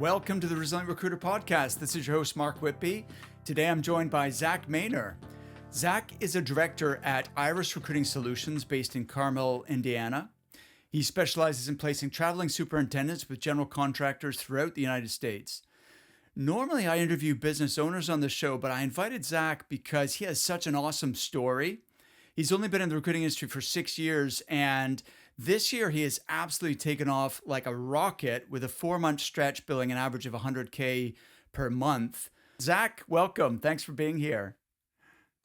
Welcome to the Resilient Recruiter Podcast. This is your host, Mark Whitby. Today I'm joined by Zach Mayner. Zach is a director at Iris Recruiting Solutions based in Carmel, Indiana. He specializes in placing traveling superintendents with general contractors throughout the United States. Normally, I interview business owners on the show, but I invited Zach because he has such an awesome story. He's only been in the recruiting industry for 6 years, and this year he has absolutely taken off like a rocket with a 4-month stretch billing an average of $100K per month. Zach, welcome. Thanks for being here.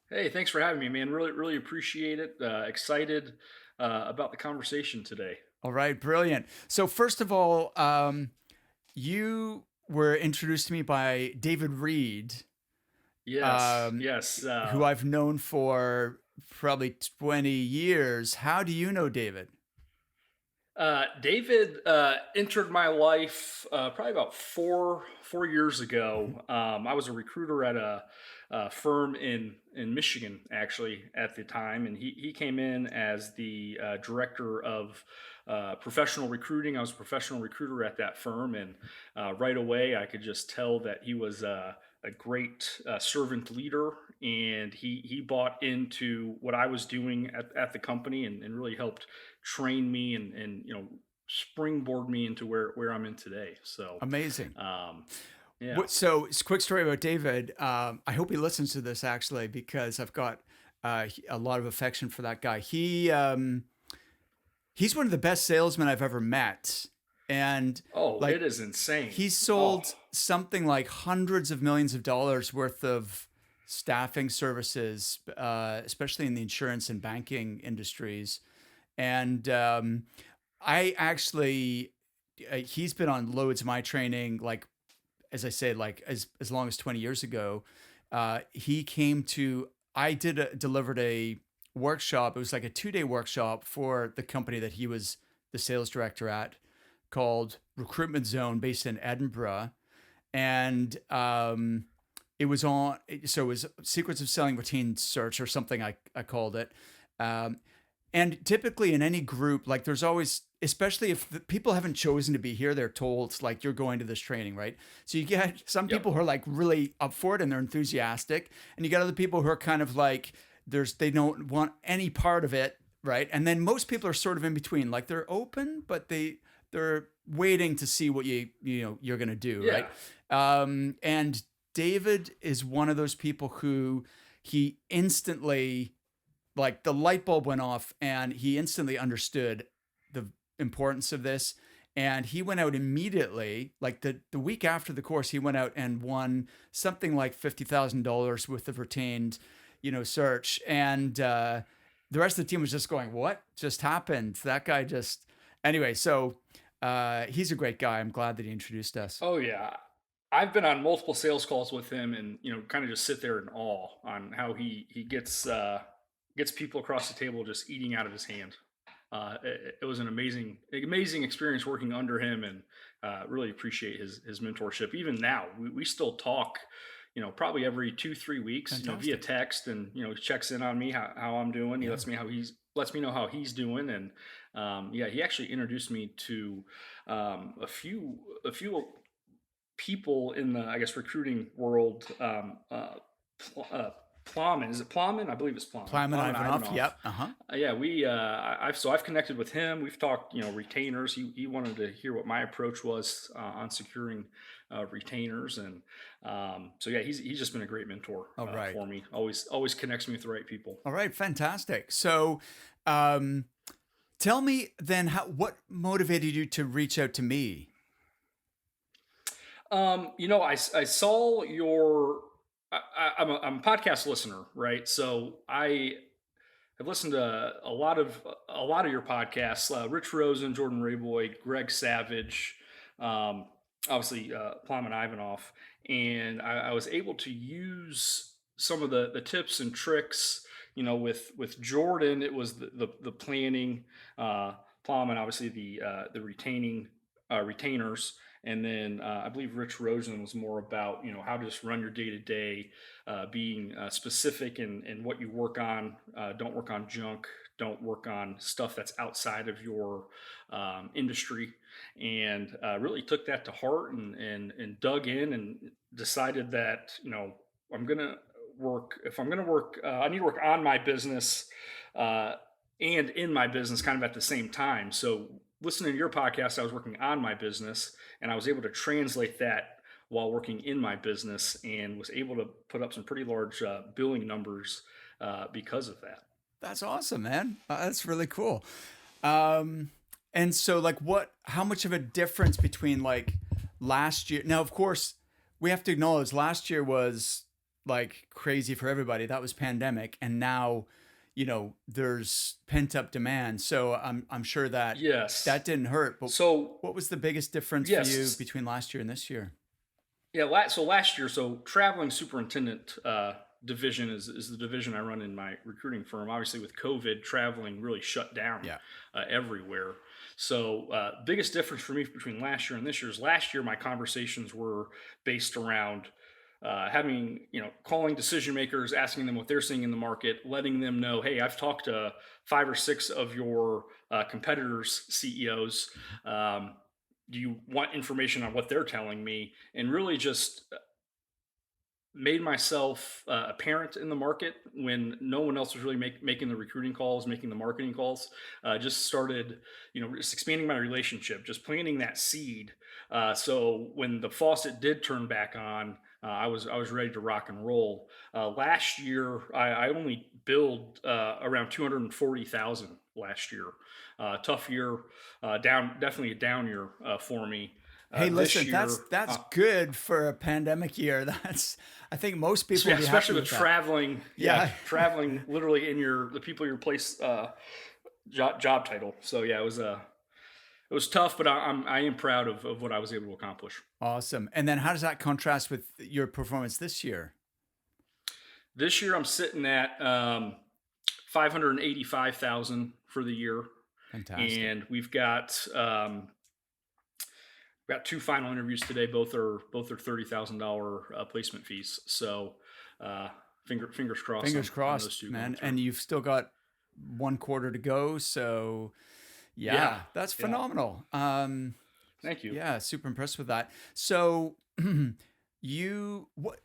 Hey, thanks for having me, man. Really appreciate it. Excited about the conversation today. All right, brilliant. So first of all, you were introduced to me by David Reed, Yes. who I've known for probably 20 years. How do you know David? David entered my life probably about four years ago. I was a recruiter at a firm in Michigan, actually, at the time, and he came in as the director of professional recruiting. I was a professional recruiter at that firm, and right away I could just tell that he was a great servant leader, and he bought into what I was doing at the company, and really helped train me and springboard me into where I'm in today. So Amazing. yeah. So, it's a quick story about David. I hope he listens to this actually, because I've got a lot of affection for that guy. He's one of the best salesmen I've ever met, and It is insane. He's sold something like hundreds of millions of dollars worth of staffing services, especially in the insurance and banking industries. And I actually, he's been on loads of my training, like, as I say, like as long as 20 years ago. He came to, delivered a workshop. It was like a 2-day workshop for the company that he was the sales director at, called Recruitment Zone, based in Edinburgh. And it was Secrets of Selling Retained Search or something, I called it. And typically in any group, like, there's always, especially if the people haven't chosen to be here, they're told like, you're going to this training, right? So you get some people who are like really up for it and they're enthusiastic, and you got other people who are kind of like, they don't want any part of it, right? And then most people are sort of in between, like they're open, but they're waiting to see what you're gonna do, right? And David is one of those people who he instantly, like, the light bulb went off and he instantly understood the importance of this. And he went out immediately, like the week after the course, he went out and won something like $50,000 worth of retained, search. And the rest of the team was just going, what just happened? That guy just, anyway. So he's a great guy. I'm glad that he introduced us. Oh yeah. I've been on multiple sales calls with him, and kind of just sit there in awe on how he gets people across the table just eating out of his hand. It was an amazing experience working under him, and really appreciate his mentorship. Even now, we still talk, probably every 2-3 weeks, via text, and he checks in on me, how I'm doing. He lets me know how he's doing, and he actually introduced me to a few people in the, I guess, recruiting world. Plowman. Is it Plowman? I believe it's Plowman. Plowman Ivanov. Yep. I've connected with him. We've talked, retainers. He wanted to hear what my approach was on securing retainers, and he's just been a great mentor for me. Always connects me with the right people. All right, fantastic. So, tell me then, what motivated you to reach out to me? I saw your. I'm a podcast listener, right? So I have listened to a lot of your podcasts. Rich Rosen, Jordan Rayboy, Greg Savage, obviously Plowman Ivanov, and I was able to use some of the tips and tricks. With Jordan, it was the planning. Plowman, obviously the retaining retainers. And then I believe Rich Rosen was more about, how to just run your day to day, being specific in what you work on. Don't work on junk. don't work on stuff that's outside of your industry, and really took that to heart and dug in and decided that I'm gonna work. If I'm gonna work, I need to work on my business uh, and in my business kind of at the same time. So listening to your podcast, I was working on my business, and I was able to translate that while working in my business, and was able to put up some pretty large billing numbers because of that. That's awesome, man. That's really cool. Um, and so like how much of a difference between like last year? Now, of course, we have to acknowledge last year was like crazy for everybody. That was pandemic. And now, there's pent up demand. So I'm sure that Yes. didn't hurt. But So what was the biggest difference for you yes, between last year and this year? yeah. So last year, so traveling superintendent division is the division I run in my recruiting firm. Obviously, with COVID, traveling really shut down Yeah. everywhere. So biggest difference for me between last year and this year is last year my conversations were based around having calling decision makers, asking them what they're seeing in the market, letting them know, hey, I've talked to 5 or 6 of your competitors CEOs. um, do you want information on what they're telling me, and really just made myself apparent in the market when no one else was really making the recruiting calls, making the marketing calls. Just started, just expanding my relationship, just planting that seed. So when the faucet did turn back on, I was ready to rock and roll. Last year, I only billed around 240,000 last year. Tough year, definitely a down year for me. Hey, This listen, that's year, that's good for a pandemic year. I think most people yeah, will be happy especially with with that. traveling. Yeah, Yeah. traveling literally in the people your place job title. So yeah, it was tough, but I am proud of what I was able to accomplish Awesome. And then how does that contrast with your performance this year? this year. I'm sitting at 585,000 for the year, Fantastic. and we've got 2 final interviews today. Both are $30,000 placement fees. So uh, fingers crossed Fingers on crossed, those two going man. through. And you've still got 1 quarter to go. So Yeah, yeah, that's yeah. phenomenal. Thank you. Yeah, super impressed with that. So what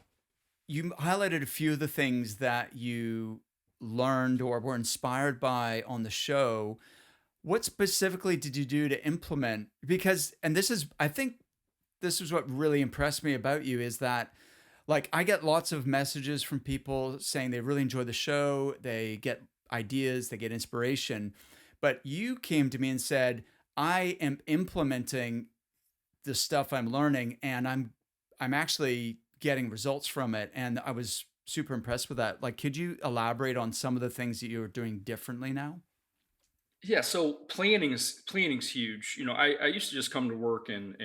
you highlighted a few of the things that you learned or were inspired by on the show. What specifically did you do to implement? Because, and this is, I think this is what really impressed me about you is that, like, I get lots of messages from people saying they really enjoy the show, they get ideas, they get inspiration. But you came to me and said, I am implementing the stuff I'm learning and I'm actually getting results from it. And I was super impressed with that. Like, could you elaborate on some of the things that you're doing differently now? Yeah, so planning's huge. I used to just come to work and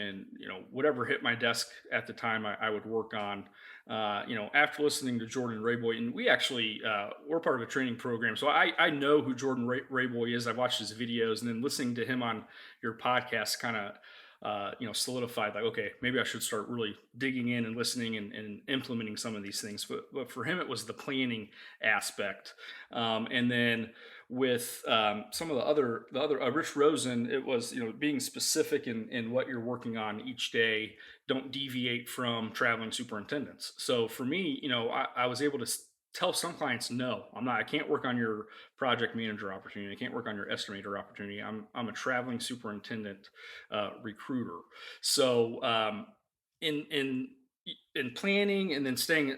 whatever hit my desk at the time I would work on. After listening to Jordan Rayboy, and we're part of a training program, so I know who Jordan Rayboy is. I've watched his videos, and then listening to him on your podcast kind of solidified, like, okay, maybe I should start really digging in and listening and implementing some of these things. But for him, it was the planning aspect, and then with some of the other Rich Rosen, it was being specific in what you're working on each day. Don't deviate from traveling superintendents. So for me, I was able to tell some clients, no, I can't work on your project manager opportunity. I can't work on your estimator opportunity. I'm a traveling superintendent recruiter. So in planning and then staying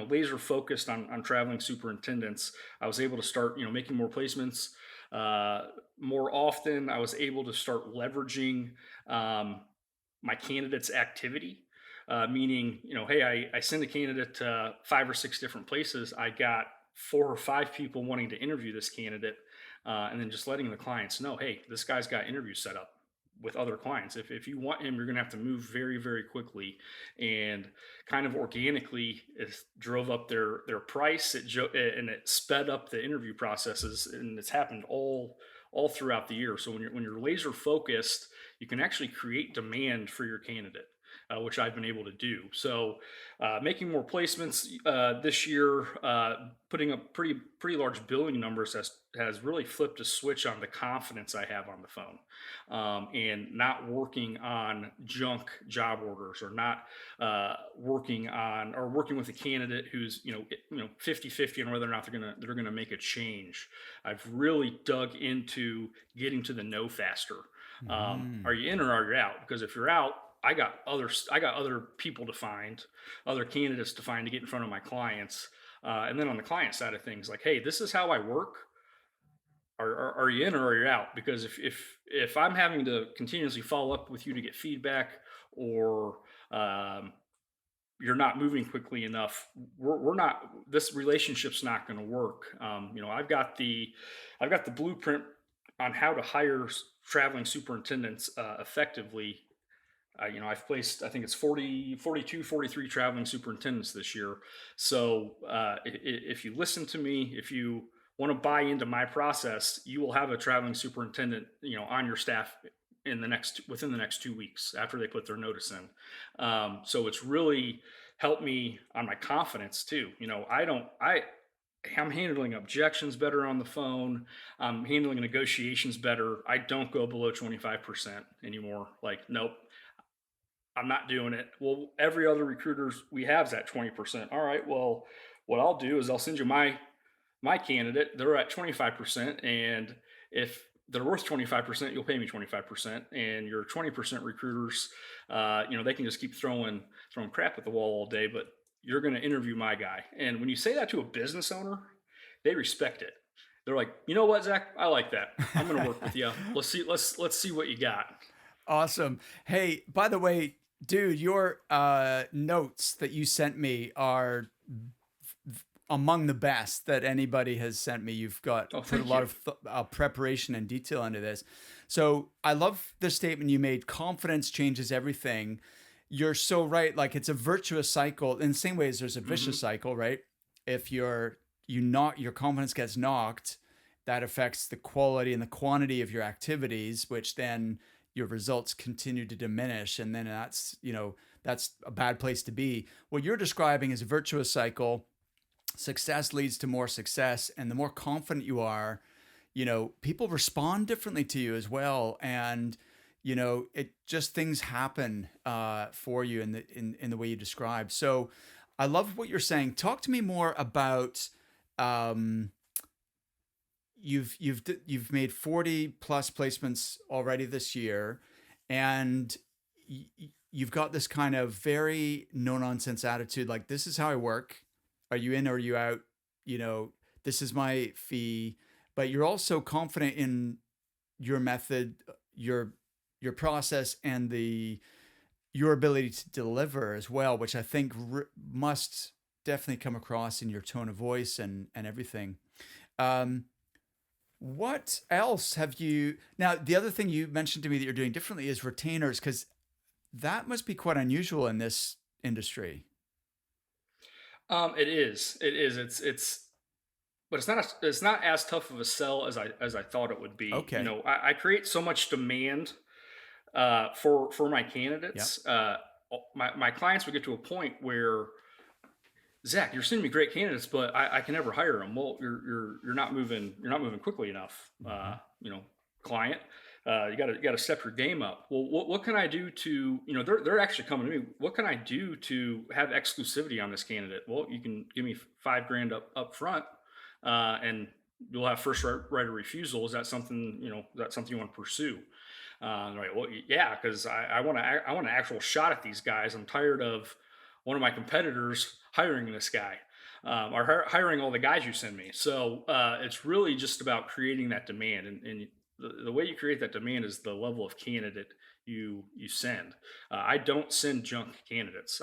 laser focused on traveling superintendents, I was able to start making more placements more often. I was able to start leveraging um, my candidate's activity. Meaning, hey, I send a candidate to 5 or 6 different places. I got 4 or 5 people wanting to interview this candidate, and then just letting the clients know, hey, this guy's got interviews set up with other clients. If you want him, you're going to have to move very, very quickly, and kind of organically, it drove up their price. And it sped up the interview processes, and it's happened all throughout the year. So when you're laser focused, you can actually create demand for your candidate. which I've been able to do. So, making more placements this year, putting up pretty large billing numbers has really flipped a switch on the confidence I have on the phone, and not working on junk job orders, or not working with a candidate who's 50-50 on whether or not they're gonna make a change. I've really dug into getting to the know faster. Are Mhm. you in or are you out? Because if you're out, I got other people to find, other candidates to find to get in front of my clients. And then on the client side of things, like, hey, this is how I work. Are you in or are you out? Because if I'm having to continuously follow up with you to get feedback, or um, you're not moving quickly enough, we're not, this relationship's not going to work. I've got the blueprint on how to hire traveling superintendents effectively. I've placed, I think it's 40, 42, 43 traveling superintendents this year. So if you listen to me, if you want to buy into my process, you will have a traveling superintendent, on your staff within the next 2 weeks after they put their notice in. So it's really helped me on my confidence too. I'm handling objections better on the phone. I'm handling negotiations better. I don't go below 25% anymore. Like, nope, I'm not doing it. Well, every other recruiters we have is at 20%. All right. Well, what I'll do is I'll send you my candidate. They're at 25%. And if they're worth 25%, you'll pay me 25%. And your 20% recruiters, they can just keep throwing crap at the wall all day, but you're going to interview my guy. And when you say that to a business owner, they respect it. They're like, you know what, Zach? I like that. I'm going to work with you. Let's see what you got. Awesome. Hey, by the way, dude, your notes that you sent me are among the best that anybody has sent me. You've got Oh, put a thank lot you. of preparation and detail into this. So I love the statement you made. Confidence changes everything. You're so right. Like, it's a virtuous cycle in the same way as there's a vicious Hmm. cycle, right? If you knock your confidence gets knocked, that affects the quality and the quantity of your activities, which then your results continue to diminish, and then that's a bad place to be. What you're describing is a virtuous cycle. Success leads to more success, and the more confident you are, people respond differently to you as well, and it just, things happen for you in the way you describe. So I love what you're saying. Talk to me more about, um, you've made 40 plus placements already this year, and you've got this kind of very no nonsense attitude, like, this is how I work. Are you in or are you out? you know this is my fee. But you're also confident in your method, your process, and the your ability to deliver as well, which I think must definitely come across in your tone of voice and everything. um, what else have you now? The other thing you mentioned to me that you're doing differently is retainers, because that must be quite unusual in this industry. It is. It is. But it's not as tough of a sell as I thought it would be. Okay. I create so much demand for my Yep. candidates. My clients would get to a point where, Zach, you're sending me great candidates, but I can never hire them. Well, you're not moving quickly enough. Hmm. Client, you got to step your game up. Well, what can I do to, they're actually coming to me. What can I do to have exclusivity on this candidate? Well, you can give me 5 grand up front, and you'll have first right of refusal. Is that something, you want to pursue? Right. Well, yeah, because I want an actual shot at these guys. I'm tired of one of my competitors hiring this guy, or hiring all the guys you send me. So it's really just about creating that demand, and the way you create that demand is the level of candidate you send. I don't send junk candidates.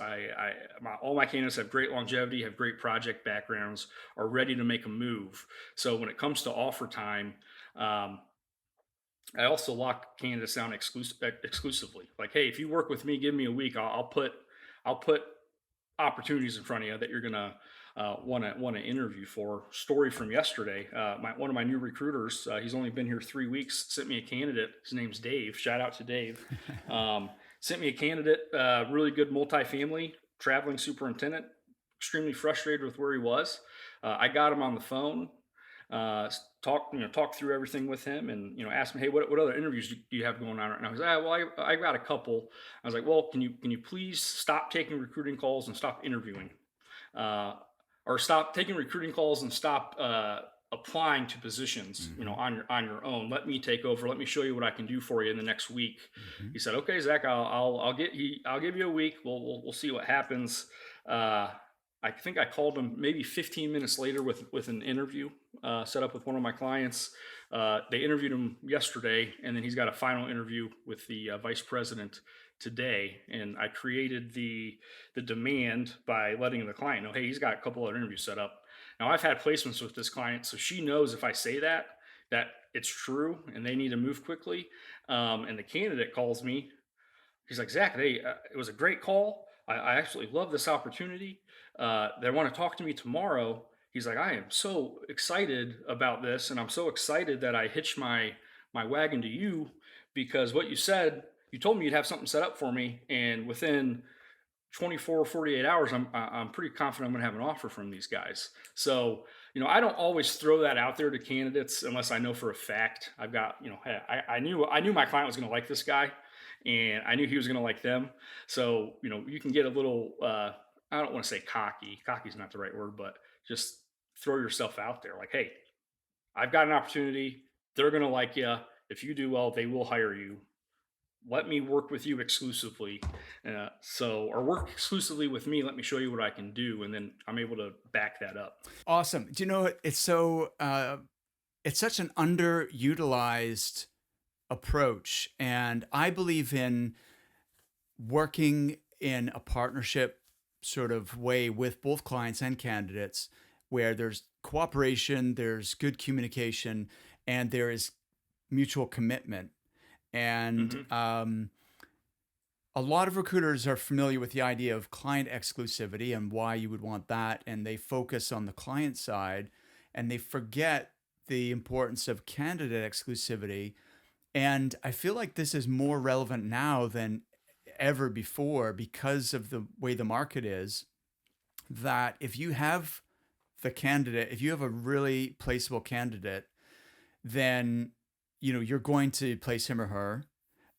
All my candidates have great longevity, have great project backgrounds, are ready to make a move. So when it comes to offer time, um, I also lock candidates down exclusively. Like, hey, if you work with me, give me a week. I'll put opportunities in front of you that you're gonna want to interview for. Story from yesterday. One of my new recruiters. He's only been here 3 weeks. Sent me a candidate. His name's Dave. Shout out to Dave. Um, Sent me a candidate, really good multifamily traveling superintendent. Extremely frustrated with where he was. I got him on the phone, talked through everything with him, and asked him, hey, what other interviews do you have going on right now? He's like, well, I got a couple. I was like, well, can you please stop taking recruiting calls and stop interviewing, uh, or stop taking recruiting calls and stop applying to positions, Hmm. on your own. Let me take over. Let me show you what I can do for you in the next week. Hmm. He said, "Okay, Zach, I'll give you a week. We'll see what happens." Uh, I think I called him maybe 15 minutes later with an interview set up with one of my clients. They interviewed him yesterday, and then he's got a final interview with the vice president today. And I created the demand by letting the client know, hey, he's got a couple other interviews set up. Now I've had placements with this client, so she knows if I say that it's true and they need to move quickly. And the candidate calls me. He's like, Zach, it was a great call. I absolutely love this opportunity. They want to talk to me tomorrow. He's like, I am so excited about this, and I'm so excited that I hitched my wagon to you because what you said, you told me you'd have something set up for me, and within 24 or 48 hours, I'm pretty confident I'm going to have an offer from these guys. So, I don't always throw that out there to candidates unless I know for a fact. I've got, hey, I knew my client was going to like this guy, and I knew he was going to like them. So, you can get a little, I don't want to say cocky. Cocky is not the right word, but just throw yourself out there. Like, hey, I've got an opportunity. They're going to like you. If you do well, they will hire you. Let me work with you exclusively. Or work exclusively with me. Let me show you what I can do. And then I'm able to back that up. Awesome. Do you know it's such an underutilized approach, and I believe in working in a partnership sort of way with both clients and candidates where there's cooperation, there's good communication, and there is mutual commitment. And Hmm. a lot of recruiters are familiar with the idea of client exclusivity and why you would want that. And they focus on the client side and they forget the importance of candidate exclusivity. And I feel like this is more relevant now than ever before because of the way the market is. That if you have if you have a really placeable candidate, then you're going to place him or her.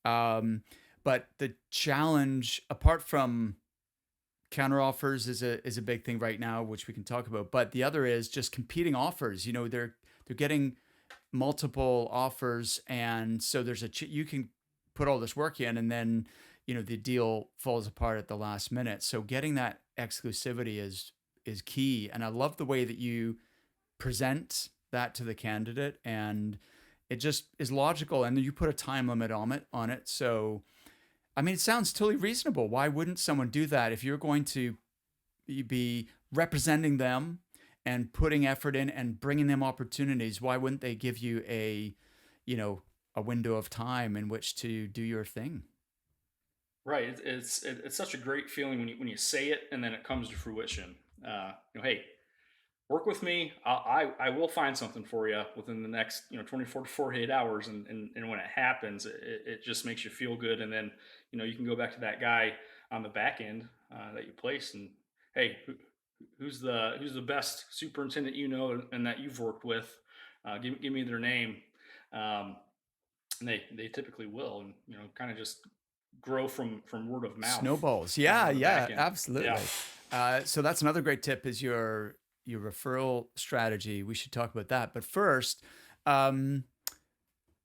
Um, but the challenge, apart from counteroffers, is a big thing right now, which we can talk about. But the other is just competing offers. They're getting multiple offers, and so you can put all this work in, and then the deal falls apart at the last minute. So getting that exclusivity is key, and I love the way that you present that to the candidate, and it just is logical, and then you put a time limit on it. So I mean, it sounds totally reasonable. Why wouldn't someone do that if you're going to be representing them and putting effort in and bringing them opportunities? Why wouldn't they give you you know, a window of time in which to do your thing? Right. It's such a great feeling when you say it and then it comes to fruition. Hey, work with me. I will find something for you within the next 24 to 48 hours. And when it happens, it just makes you feel good. And then you can go back to that guy on the back end that you placed, and hey, who's the best superintendent and that you've worked with? Give me their name. Um, and they typically will, and kind of just grow from word of mouth Snowballs. Yeah, on the back yeah, end. Yeah. absolutely. So that's another great tip is your referral strategy. We should talk about that. But first, um,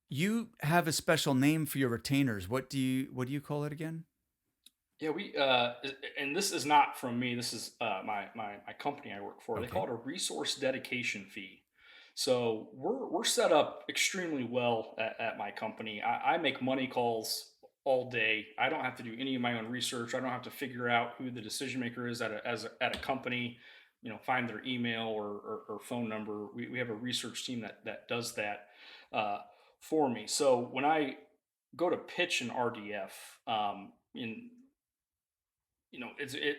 you have a special name for your retainers. What do you call it again? Yeah, and this is not from me. This is my company I work for. They call Okay. it a resource dedication fee. So we're set up extremely well at my company. I make money calls all day. I don't have to do any of my own research. I don't have to figure out who the decision maker is at a company. Find their email or phone number. We have a research team that does that uh, for me. So when I go to pitch an RDF, in it's it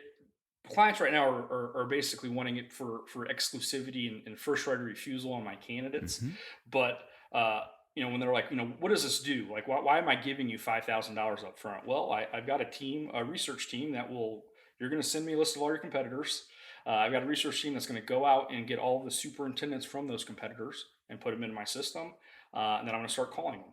clients right now are basically wanting it for exclusivity and first right of refusal on my candidates. Mm-hmm. But uh when they're like, what does this do? Like, why am I giving you $5,000 up front? Well, I've got a research team you're going to send me a list of all your competitors. I've got a research team that's going to go out and get all the superintendents from those competitors and put them into my system. And then I'm going to start calling them.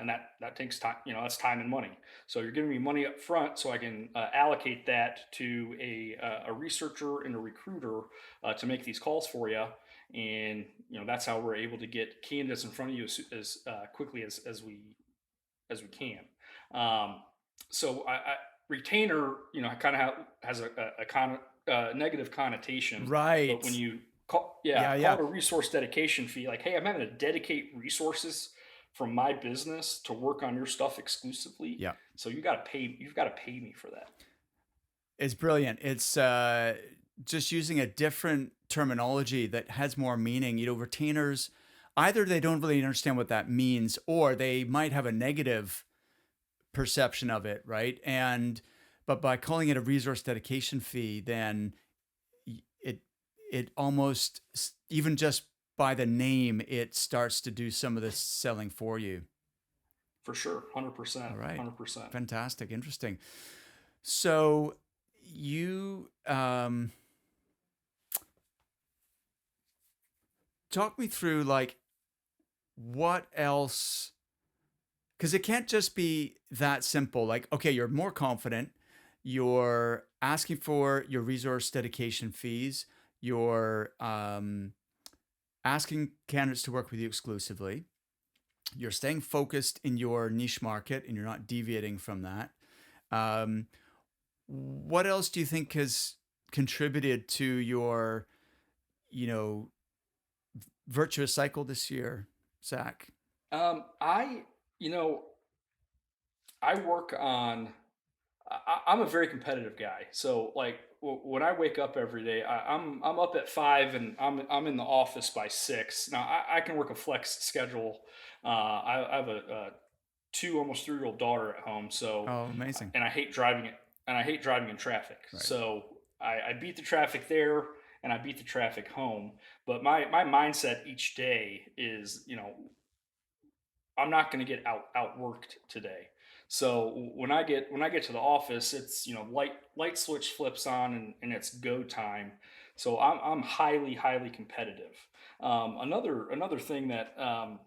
And that takes time, that's time and money. So you're giving me money up front so I can allocate that to a researcher and a recruiter to make these calls for you. And that's how we're able to get candidates in front of you as quickly as we can. Um, so retainer, kind of has a negative connotation, but when Right. you Yeah, call yeah. it a resource dedication fee, like, hey, I'm having to dedicate resources from my business to work on your stuff exclusively. Yeah. So you've got to pay me for that. It's brilliant. It's just using a different terminology that has more meaning. Retainers, either they don't really understand what that means, or they might have a negative perception of it, right? But by calling it a resource dedication fee, then it it almost, even just by the name, it starts to do some of the selling for you. For sure. 100%. All right. 100%. Fantastic. Interesting. So you talk me through, like, what else, because it can't just be that simple. Like, okay, you're more confident, you're asking for your resource dedication fees, you're asking candidates to work with you exclusively, you're staying focused in your niche market, and you're not deviating from that. um, what else do you think has contributed to your, you know virtuous cycle this year, Zach? I, you know, I work on. I'm a very competitive guy. So like when I wake up every day, I'm up at 5 and I'm in the office by 6. Now I can work a flex schedule. I have a 2 almost 3 year old daughter at home. So Oh, amazing. and I hate driving it and I hate driving in traffic. Right. So I beat the traffic there and I beat the traffic home. But my mindset each day is, I'm not going to get outworked today. So when I get to the office, it's light switch flips on and it's go time. So I'm highly competitive. Another thing that I'm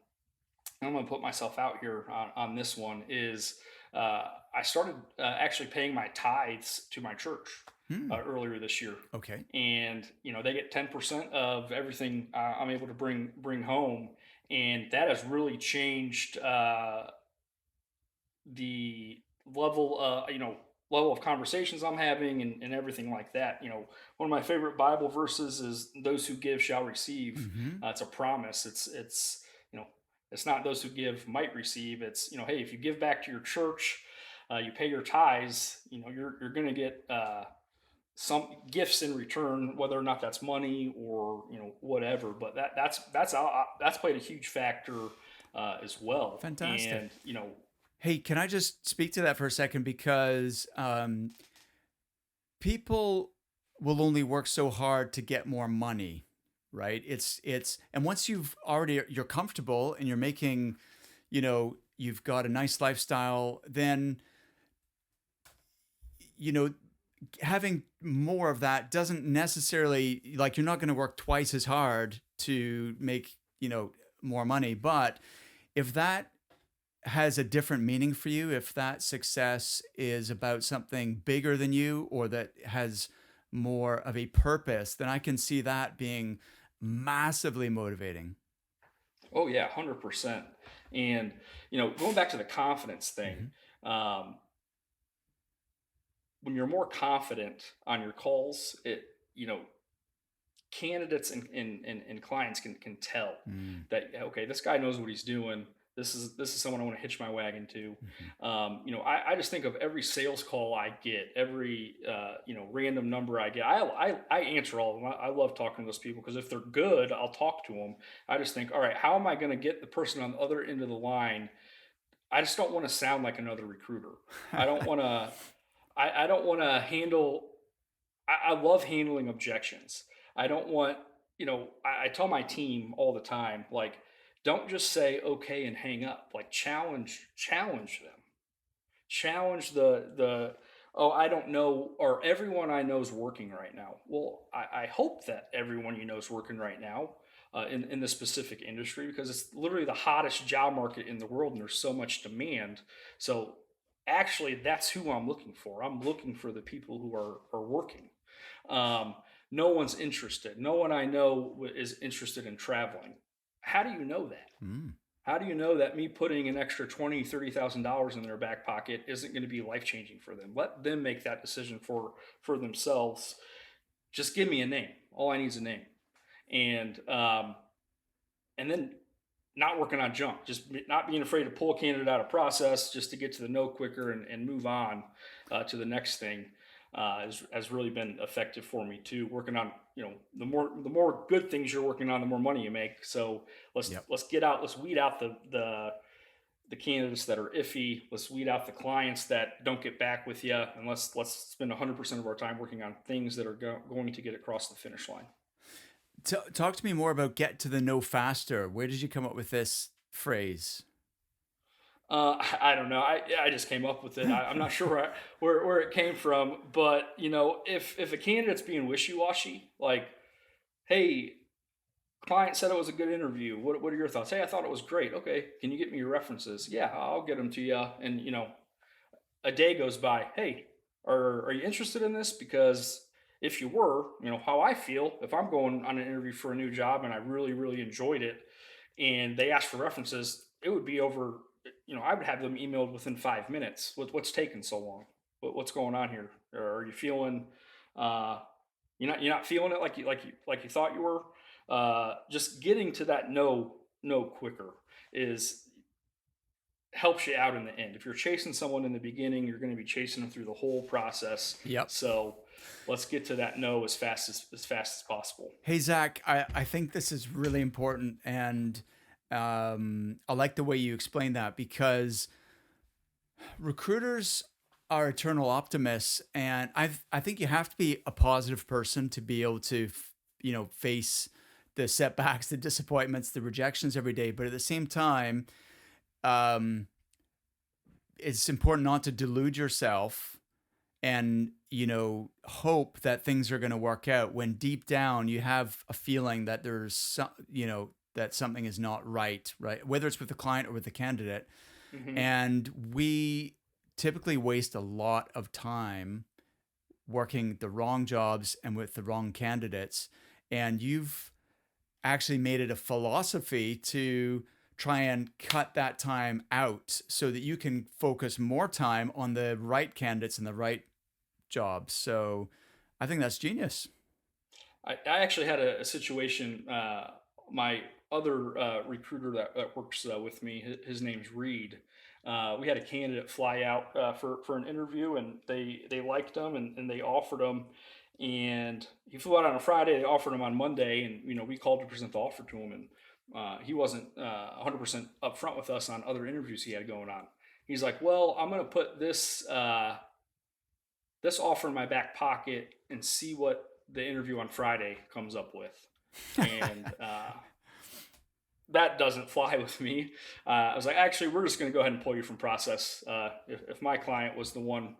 going to put myself out here on this one is I started actually paying my tithes to my church Hmm. earlier this year, Okay. and they get 10% of everything I'm able to bring home, and that has really changed the level level of conversations I'm having and everything like that. One of my favorite Bible verses is those who give shall receive. Mm-hmm. It's a promise. You know it's not those who give might receive. It's hey, if you give back to your church, you pay your tithes, you're going to get some gifts in return, whether or not that's money or whatever. But that's played a huge factor as well. Fantastic. And Hey, can I just speak to that for a second? Because people will only work so hard to get more money, right? And once you're comfortable and you're making, you've got a nice lifestyle, then, you know, having more of that doesn't necessarily, like, you're not going to work twice as hard to make, more money. But if that has a different meaning for you, if that success is about something bigger than you, or that has more of a purpose, then I can see that being massively motivating. oh yeah, 100%. And going back to the confidence thing, Hmm. um, when you're more confident on your calls, you know candidates and clients can tell Mm. that, okay, this guy knows what he's doing. This is someone I want to hitch my wagon to. Hmm. I just think of every sales call I get, every random number I get. I answer all of them. I love talking to those people because if they're good, I'll talk to them. I just think, all right, how am I going to get the person on the other end of the line? I just don't want to sound like another recruiter. I don't want to. I don't want to handle. I love handling objections. I don't want, I tell my team all the time, like, Don't just say okay and hang up. Like challenge them. Challenge the oh, I don't know, or everyone I know is working right now. Well, I hope that everyone you know is working right now in the specific industry, because it's literally the hottest job market in the world and there's so much demand. So actually, that's who I'm looking for. I'm looking for the people who are working. Um, no one's interested. No one I know is interested in traveling. How do you know that? Mm. How do you know that me putting an extra $20,000, $30,000 in their back pocket isn't going to be life changing for them? Let them make that decision for themselves. Just give me a name. All I need is a name, and and then not working on junk. Just not being afraid to pull a candidate out of process just to get to the no quicker and move on to the next thing. Has really been effective for me too. Working on, the more good things you're working on, the more money you make. So Yep. let's weed out the candidates that are iffy. Let's weed out the clients that don't get back with you, and let's spend 100% of our time working on things that are going to get across the finish line. Talk to me more about get to the no faster. Where did you come up with this phrase? I don't know. I just came up with it. I'm not sure where it came from, but if a candidate's being wishy washy, like, hey, client said it was a good interview. What are your thoughts? Hey, I thought it was great. Okay, can you get me your references? Yeah, I'll get them to you. And a day goes by. Hey, are you interested in this? Because if you were, how I feel if I'm going on an interview for a new job and I really really enjoyed it, and they ask for references, it would be over. I would have them emailed within 5 minutes. What's taking so long? What's going on here? Or are you feeling? Uh, you're not feeling it like you thought you were. Just getting to that no quicker is helps you out in the end. If you're chasing someone in the beginning, you're going to be chasing them through the whole process. Yep. So let's get to that no as fast as possible. Hey, Zach, I think this is really important. And I like the way you explain that because recruiters are eternal optimists. And I think you have to be a positive person to be able to, face the setbacks, the disappointments, the rejections every day. But at the same time, um, it's important not to delude yourself and hope that things are going to work out when deep down you have a feeling that there's some, that something is not right, whether it's with the client or with the candidate. Hmm. And we typically waste a lot of time working the wrong jobs and with the wrong candidates. And you've actually made it a philosophy to try and cut that time out so that you can focus more time on the right candidates and the right jobs. So I think that's genius. I actually had a situation. My other recruiter that works with me, his name's Reed. We had a candidate fly out for an interview, and they liked him, and they offered him. And he flew out on a Friday. They offered him on Monday, and we called to present the offer to him, and he wasn't 100% upfront with us on other interviews he had going on. He's like, "Well, I'm going to put this offer in my back pocket and see what the interview on Friday comes up with." And that doesn't fly with me. I was like, actually, we're just going to go ahead and pull you from process. If my client was the one,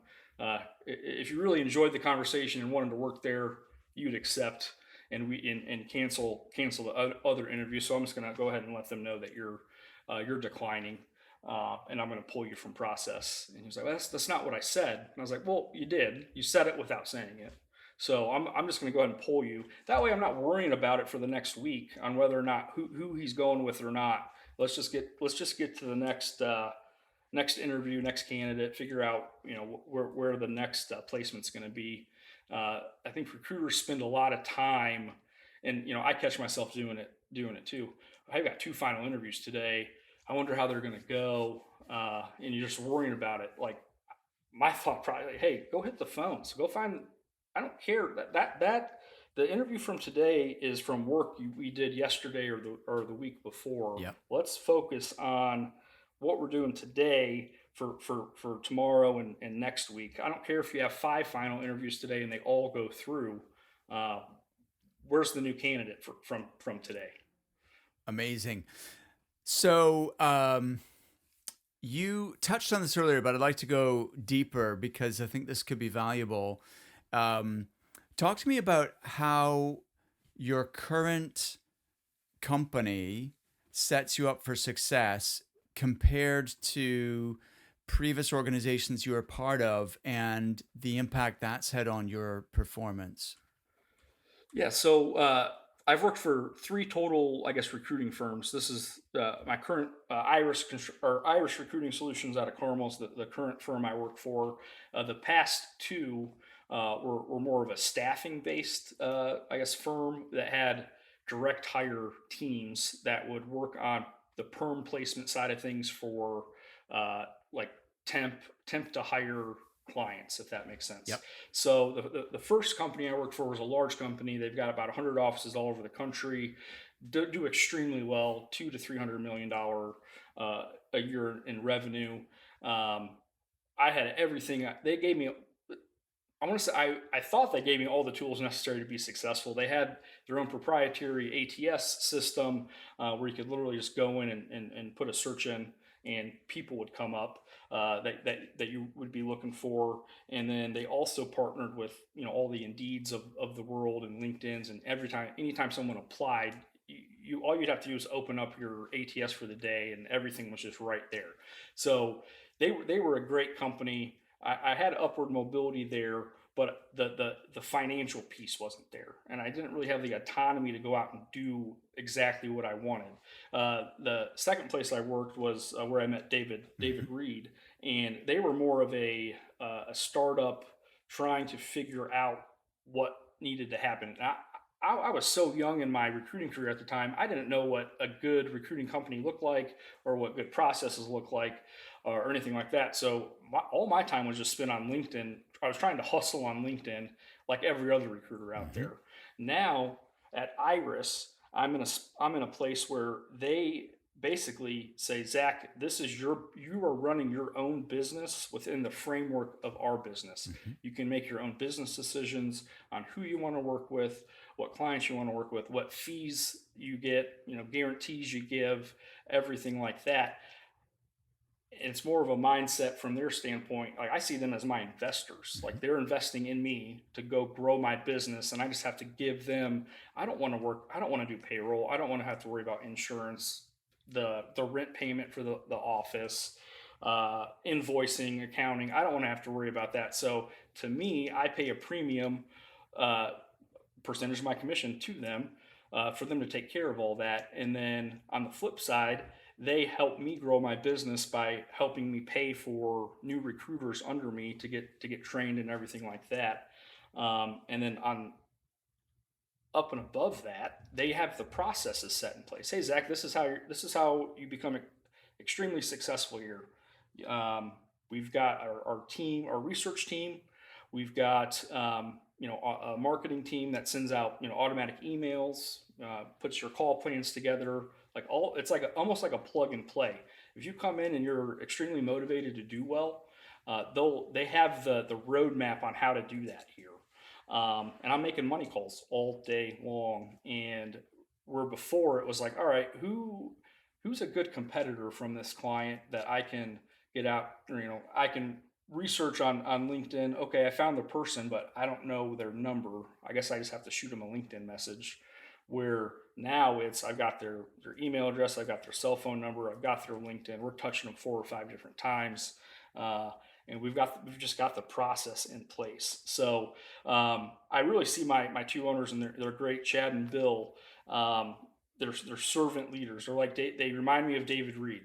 if you really enjoyed the conversation and wanted to work there, you'd accept and cancel the other interview. So I'm just going to go ahead and let them know that you're declining. And I'm going to pull you from process. And he was like, well, that's not what I said. And I was like, well, you did. You said it without saying it. So I'm just going to go ahead and pull you. That way, I'm not worrying about it for the next week on whether or not who he's going with or not. Let's just get to the next interview, next candidate. Figure out where the next placement's going to be. I think recruiters spend a lot of time, and I catch myself doing it too. I've got two final interviews today. I wonder how they're going to go, and you're just worrying about it. Like my thought, probably, like, hey, go hit the phones. Go find. I don't care that the interview from today is from work we did yesterday or the week before. Yep. Let's focus on what we're doing today for tomorrow and next week. I don't care if you have five final interviews today and they all go through. Uh, where's the new candidate from today? Amazing. So, you touched on this earlier, but I'd like to go deeper because I think this could be valuable. Um, Talk to me about how your current company sets you up for success compared to previous organizations you were part of and the impact that's had on your performance. Yeah, so I've worked for three total, I guess, recruiting firms. This is my current Irish Recruiting Solutions out of Carmel is the current firm I work for. The past two were more of a staffing based, I guess, firm that had direct hire teams that would work on the perm placement side of things for like temp temp to hire clients, if that makes sense. Yep. So the first company I worked for was a large company. They've got about 100 offices all over the country. Do extremely well, $200 to $300 million a year in revenue. Um, I had everything. They gave me. I want to say I thought they gave me all the tools necessary to be successful. They had their own proprietary ATS system where you could literally just go in and put a search in, and people would come up that you would be looking for. And then they also partnered with all the Indeeds of the world and LinkedIn's, and anytime someone applied, you all you'd have to do is open up your ATS for the day, and everything was just right there. So they were a great company. I had upward mobility there, but the financial piece wasn't there, and I didn't really have the autonomy to go out and do exactly what I wanted. The second place I worked was where I met David Hmm. Reed, and they were more of a startup trying to figure out what needed to happen. And I was so young in my recruiting career at the time, I didn't know what a good recruiting company looked like or what good processes look like or anything like that. So all my time was just spent on LinkedIn. I was trying to hustle on LinkedIn like every other recruiter out Hmm. there. Now at Iris, I'm in a place where they basically say, Zach, you are running your own business within the framework of our business. Hmm. You can make your own business decisions on who you want to work with, what clients you want to work with, what fees you get, guarantees you give, everything like that. It's more of a mindset from their standpoint. Like I see them as my investors. Hmm. Like they're investing in me to go grow my business, and I just have to give them. I don't want to work. I don't want to do payroll. I don't want to have to worry about insurance, the rent payment for the office, invoicing, accounting. I don't want to have to worry about that. So to me, I pay a premium uh, percentage of my commission to them for them to take care of all that. And then on the flip side, they help me grow my business by helping me pay for new recruiters under me to get trained and everything like that. And then on up and above that, they have the processes set in place. Hey Zach, this is how you become extremely successful here. We've got our team, our research team. We've got a marketing team that sends out automatic emails, puts your call plans together. Like it's like almost like a plug and play. If you come in and you're extremely motivated to do well, they have the roadmap on how to do that here. And I'm making money calls all day long. And where before it was like, all right, who's a good competitor from this client that I can get out, or, I can research on LinkedIn. Okay, I found the person, but I don't know their number. I guess I just have to shoot them a LinkedIn message. Where now I've got their email address, I've got their cell phone number, I've got their LinkedIn. We're touching them 4 or 5 different times. And we've just got the process in place. So I really see my two owners, and they're great, Chad and Bill. Um, they're servant leaders. They're like they remind me of David Reed.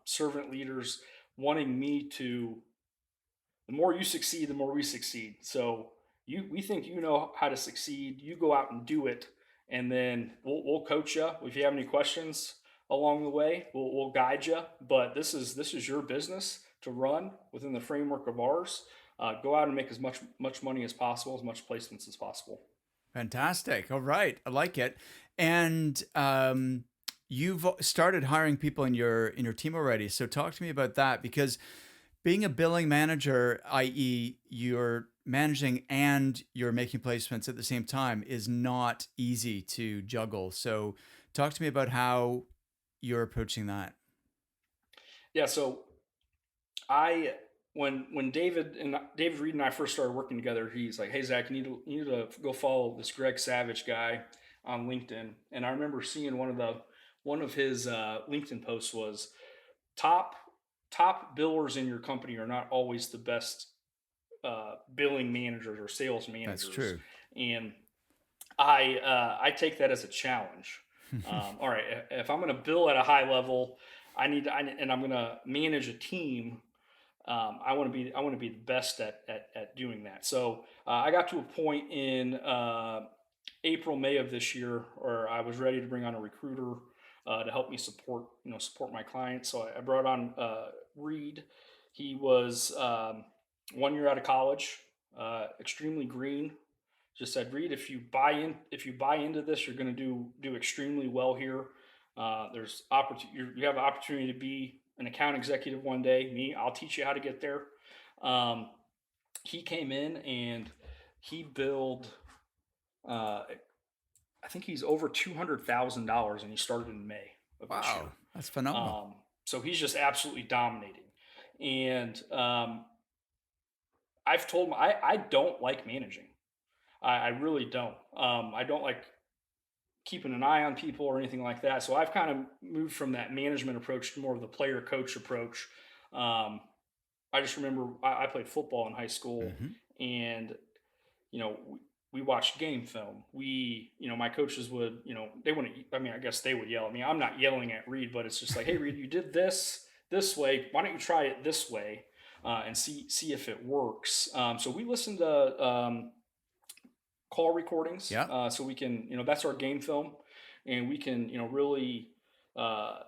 Servant leaders wanting me to. The more you succeed, the more we succeed. So we think you know how to succeed. You go out and do it, and then we'll coach you if you have any questions along the way. We'll guide you. But this is your business to run within the framework of ours. Go out and make as much money as possible, as much placements as possible. Fantastic. All right, I like it. And you've started hiring people in your team already. So talk to me about that because being a billing manager, i.e., you're managing and you're making placements at the same time, is not easy to juggle. So talk to me about how you're approaching that? Yeah. So I when David Reed and I first started working together, he's like, "Hey Zach, you need to go follow this Greg Savage guy on LinkedIn." And I remember seeing one of his LinkedIn posts was top top billers in your company are not always the best billing managers or sales That's managers, true. and I take that as a challenge. All right, if I'm going to bill at a high level, and I'm going to manage a team. I want to be the best at doing that. So I got to a point in April, May of this year where I was ready to bring on a recruiter to help me support my clients. So I brought on Reed. He was 1 year out of college, extremely green. Just said, Reed, if you buy into this, you're going to do extremely well here. There's opportunity. You have an opportunity to be an account executive one day. Me, I'll teach you how to get there. Um, he came in and he billed. Uh, I think he's over $200,000, and he started in May of this year. Wow, that's phenomenal. So he's just absolutely dominating. And I've told him I don't like managing. I really don't. I don't like keeping an eye on people or anything like that. So I've kind of moved from that management approach to more of the player coach approach. Um, I just remember I played football in high school, Hmm. and you know we watched game film. My coaches would, they wouldn't. I mean, I guess they would yell at me. I'm not yelling at Reed, but it's just like, hey, Reed, you did this way. Why don't you try it this way and see if it works? So we listened to call recordings, Yeah. so we can, that's our game film, and we can, really uh,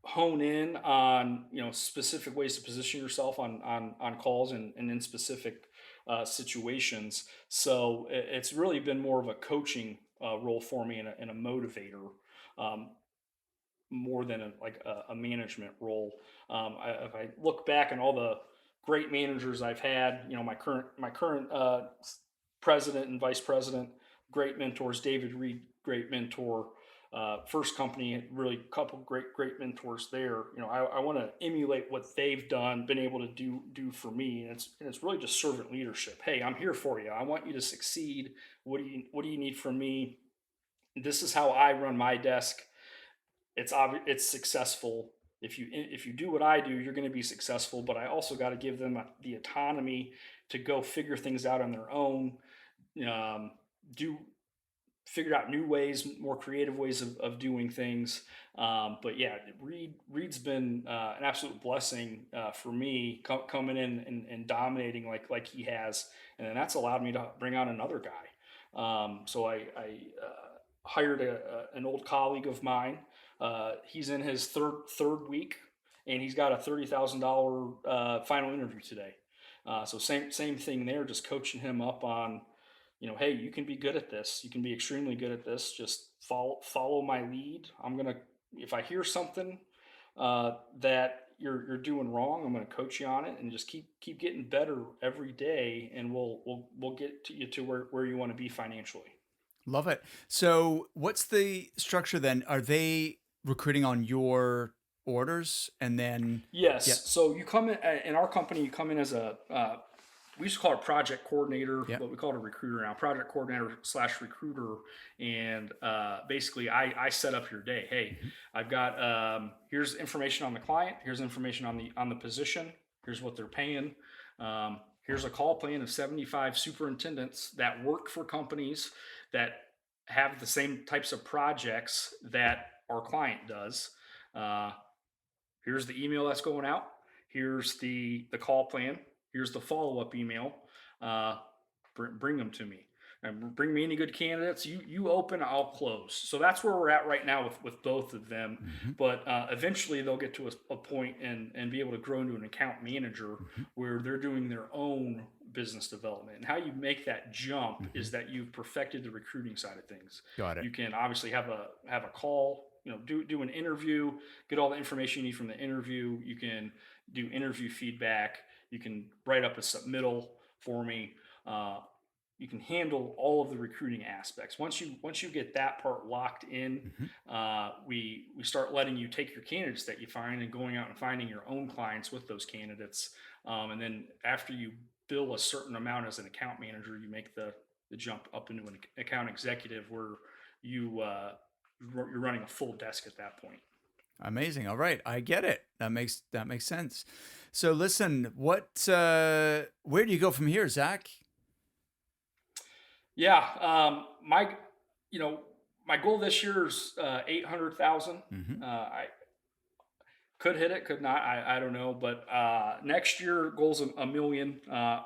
hone in on, specific ways to position yourself on calls and in specific situations. So it's really been more of a coaching role for me and a motivator. Um, More than a management role. If I look back on all the great managers I've had, my current president and vice president, great mentors. David Reed, great mentor. First company, really couple great mentors there. I want to emulate what they've done, been able to do for me, and it's really just servant leadership. Hey, I'm here for you. I want you to succeed. What do you need from me? This is how I run my desk. It's successful. If you do what I do, you're going to be successful. But I also got to give them the autonomy to go figure things out on their own. Um, do Figure out new ways, more creative ways of doing things. But yeah, Reed's been an absolute blessing for me coming in and dominating like he has, and then that's allowed me to bring on another guy. So I hired an old colleague of mine. He's in his third week, and he's got a $30,000 final interview today. So same thing there, just coaching him up on, hey, you can be good at this. You can be extremely good at this. Just follow my lead. If I hear something that you're doing wrong, I'm gonna coach you on it, and just keep getting better every day, and we'll get you to where you want to be financially. Love it. So, what's the structure then? Are they recruiting on your orders and then, yeah, Yes. So you come in our company. You come in as a we used to call it project coordinator, yeah, but we call it a recruiter now. Project coordinator slash recruiter, and basically I set up your day. Hey, hmm, I've got here's information on the client. Here's information on the position. Here's what they're paying. Here's a call plan of 75 superintendents that work for companies that have the same types of projects that our client does. Uh, Here's the email that's going out. Here's the call plan. Here's the follow up email. Uh, bring them to me, and bring me any good candidates. You open, I'll close. So that's where we're at right now with both of them. hmm, But eventually they'll get to a point and be able to grow into an account manager hmm, where they're doing their own business development. And how you make that jump hmm, is that you've perfected the recruiting side of things. got it. You can obviously have a call, do an interview, get all the information you need from the interview. You can do interview feedback. You can write up a submittal for me. you can handle all of the recruiting aspects. Once you get that part locked in, Mhm. we start letting you take your candidates that you find and going out and finding your own clients with those candidates. And then after you bill a certain amount as an account manager, you make the jump up into an account executive where you're running a full desk at that point. Amazing. All right, I get it. That makes sense. So listen, where do you go from here, Zach? Yeah, my you know my goal this year is 800,000. Hmm. I could hit it, could not. I don't know, but next year goals a million.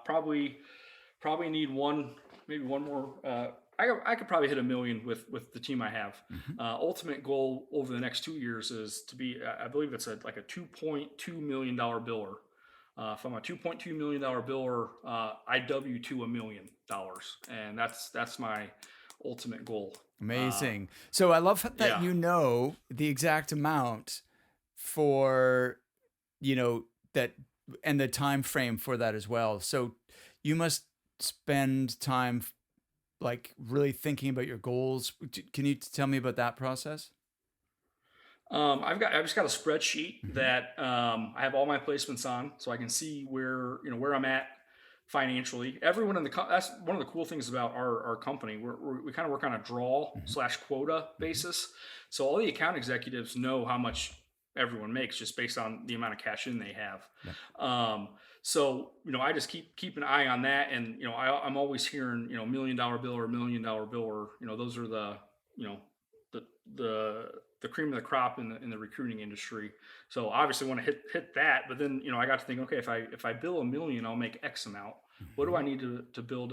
Probably need one, maybe one more. I could probably hit a million with the team I have. Hmm. Ultimate goal over the next 2 years is to be. I believe it's like a $2.2 million biller. If I'm a $2.2 million biller, I W to $1 million, and that's my ultimate goal. Uh, Amazing. So I love that yeah. you know the exact amount for you know that and the time frame for that as well. So you must spend time like really thinking about your goals. Can you tell me about that process? I've just got a spreadsheet Hmm. that I have all my placements on, so I can see where I'm at financially. Everyone in that's one of the cool things about our company. We kind of work on a draw Hmm. slash quota Hmm. basis, so all the account executives know how much everyone makes just based on the amount of cash in they have. Yep. Um, so I just keep an eye on that, and I'm always hearing $1 million bill or $1 million bill, or those are you know the the the cream of the crop in the recruiting industry. So obviously want to hit that, but then I got to think, okay, if I bill a million, I'll make X amount. What do Hmm. I need to build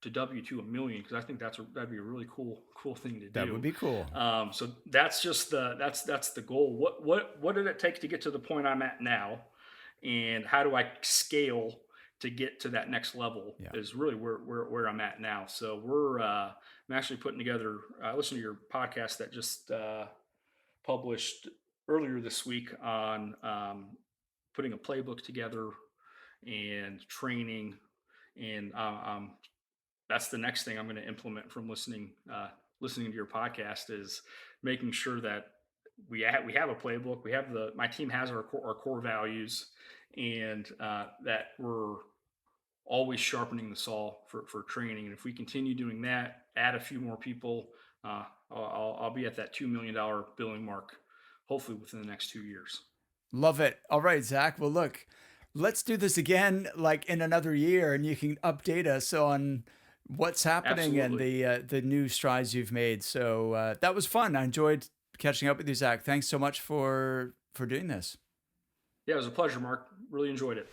to W to a million? Because I think that'd be a really cool thing to That would do. be cool. So that's just that's the goal. What did it take to get to the point I'm at now, and how do I scale to get to that next level? Yeah. Is really where I'm at now. So I'm actually putting together. I listened to your podcast that just published earlier this week on putting a playbook together and training, and that's the next thing I'm going to implement from listening to your podcast, is making sure that we have a playbook. My team has our core values, and that we're always sharpening the saw for training. And if we continue doing that, add a few more people, I'll be at that $2 million billing mark, hopefully within the next 2 years. Love it. All right, Zach. Well, look, let's do this again like in another year and you can update us on what's happening and Absolutely. the new strides you've made. So that was fun. I enjoyed catching up with you, Zach. Thanks so much for doing this. Yeah, it was a pleasure, Mark. Really enjoyed it.